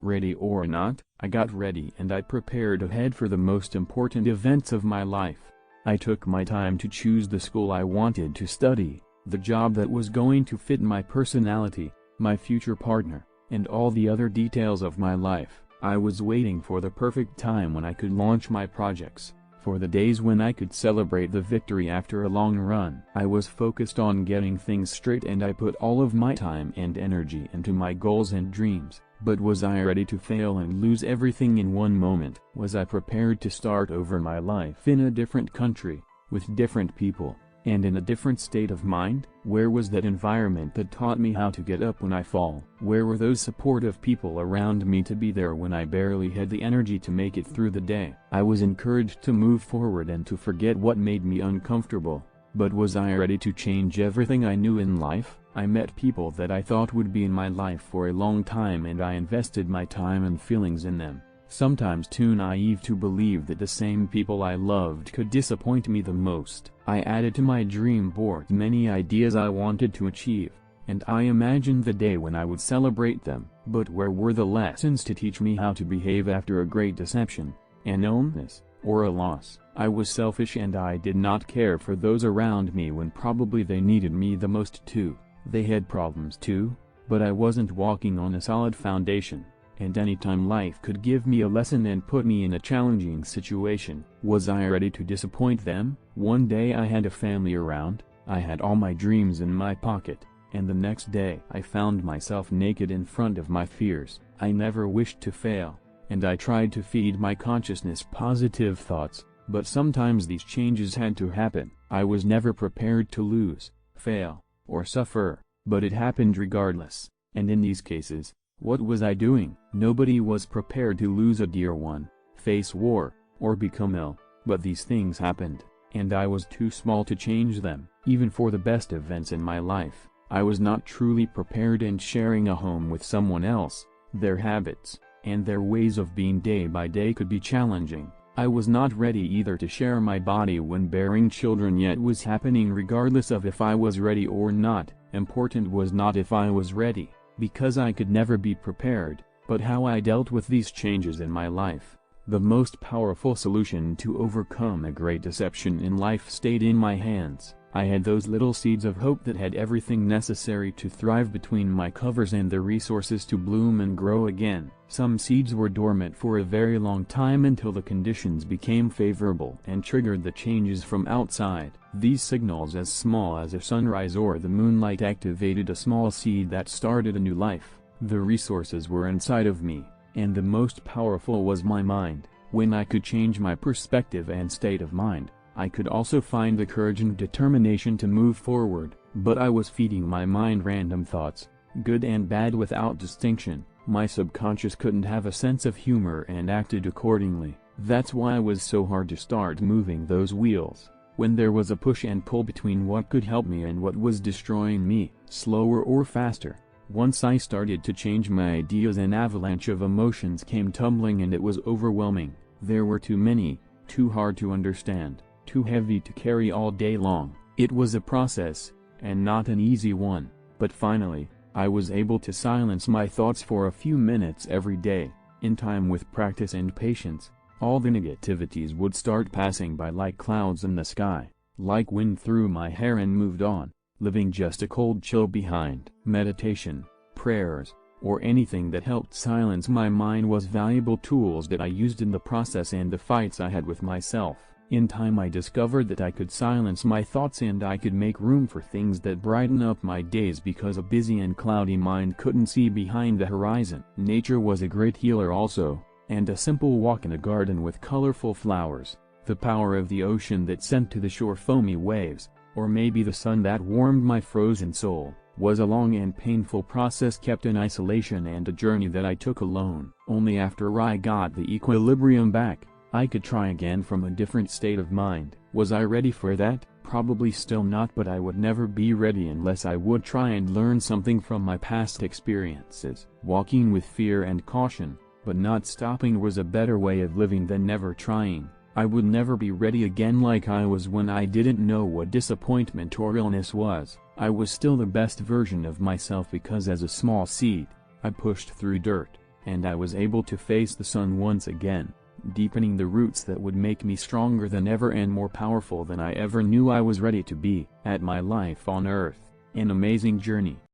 Ready or not, I got ready and I prepared ahead for the most important events of my life. I took my time to choose the school I wanted to study, the job that was going to fit my personality, my future partner, and all the other details of my life. I was waiting for the perfect time when I could launch my projects, for the days when I could celebrate the victory after a long run. I was focused on getting things straight and I put all of my time and energy into my goals and dreams. But was I ready to fail and lose everything in one moment? Was I prepared to start over my life in a different country, with different people, and in a different state of mind? Where was that environment that taught me how to get up when I fall? Where were those supportive people around me to be there when I barely had the energy to make it through the day? I was encouraged to move forward and to forget what made me uncomfortable. But was I ready to change everything I knew in life? I met people that I thought would be in my life for a long time and I invested my time and feelings in them. Sometimes too naive to believe that the same people I loved could disappoint me the most. I added to my dream board many ideas I wanted to achieve, and I imagined the day when I would celebrate them. But where were the lessons to teach me how to behave after a great deception, an illness, or a loss? I was selfish and I did not care for those around me when probably they needed me the most too. They had problems too, but I wasn't walking on a solid foundation. And anytime life could give me a lesson and put me in a challenging situation, was I ready to disappoint them? One day I had a family around, I had all my dreams in my pocket, and the next day I found myself naked in front of my fears. I never wished to fail, and I tried to feed my consciousness positive thoughts, but sometimes these changes had to happen. I was never prepared to lose, fail, or suffer, but it happened regardless, and in these cases, what was I doing? Nobody was prepared to lose a dear one, face war, or become ill, but these things happened, and I was too small to change them. Even for the best events in my life, I was not truly prepared, and sharing a home with someone else, their habits, and their ways of being day by day could be challenging. I was not ready either to share my body when bearing children yet was happening regardless of if I was ready or not. Important was not if I was ready, because I could never be prepared, but how I dealt with these changes in my life. The most powerful solution to overcome a great deception in life stayed in my hands. I had those little seeds of hope that had everything necessary to thrive between my covers and the resources to bloom and grow again. Some seeds were dormant for a very long time until the conditions became favorable and triggered the changes from outside. These signals, as small as a sunrise or the moonlight, activated a small seed that started a new life. The resources were inside of me, and the most powerful was my mind. When I could change my perspective and state of mind, I could also find the courage and determination to move forward. But I was feeding my mind random thoughts, good and bad without distinction. My subconscious couldn't have a sense of humor and acted accordingly. That's why it was so hard to start moving those wheels, when there was a push and pull between what could help me and what was destroying me, slower or faster. Once I started to change my ideas, an avalanche of emotions came tumbling and it was overwhelming. There were too many, too hard to understand, too heavy to carry all day long. It was a process, and not an easy one, but finally, I was able to silence my thoughts for a few minutes every day. In time, with practice and patience, all the negativities would start passing by like clouds in the sky, like wind through my hair, and moved on, leaving just a cold chill behind. Meditation, prayers, or anything that helped silence my mind was valuable tools that I used in the process and the fights I had with myself. In time I discovered that I could silence my thoughts and I could make room for things that brighten up my days, because a busy and cloudy mind couldn't see behind the horizon. Nature was a great healer also, and a simple walk in a garden with colorful flowers, the power of the ocean that sent to the shore foamy waves, or maybe the sun that warmed my frozen soul, was a long and painful process kept in isolation, and a journey that I took alone. Only after I got the equilibrium back, I could try again from a different state of mind. Was I ready for that? Probably still not, but I would never be ready unless I would try and learn something from my past experiences. Walking with fear and caution, but not stopping, was a better way of living than never trying. I would never be ready again like I was when I didn't know what disappointment or illness was. I was still the best version of myself because as a small seed, I pushed through dirt, and I was able to face the sun once again, deepening the roots that would make me stronger than ever and more powerful than I ever knew I was ready to be. At my life on Earth, an amazing journey.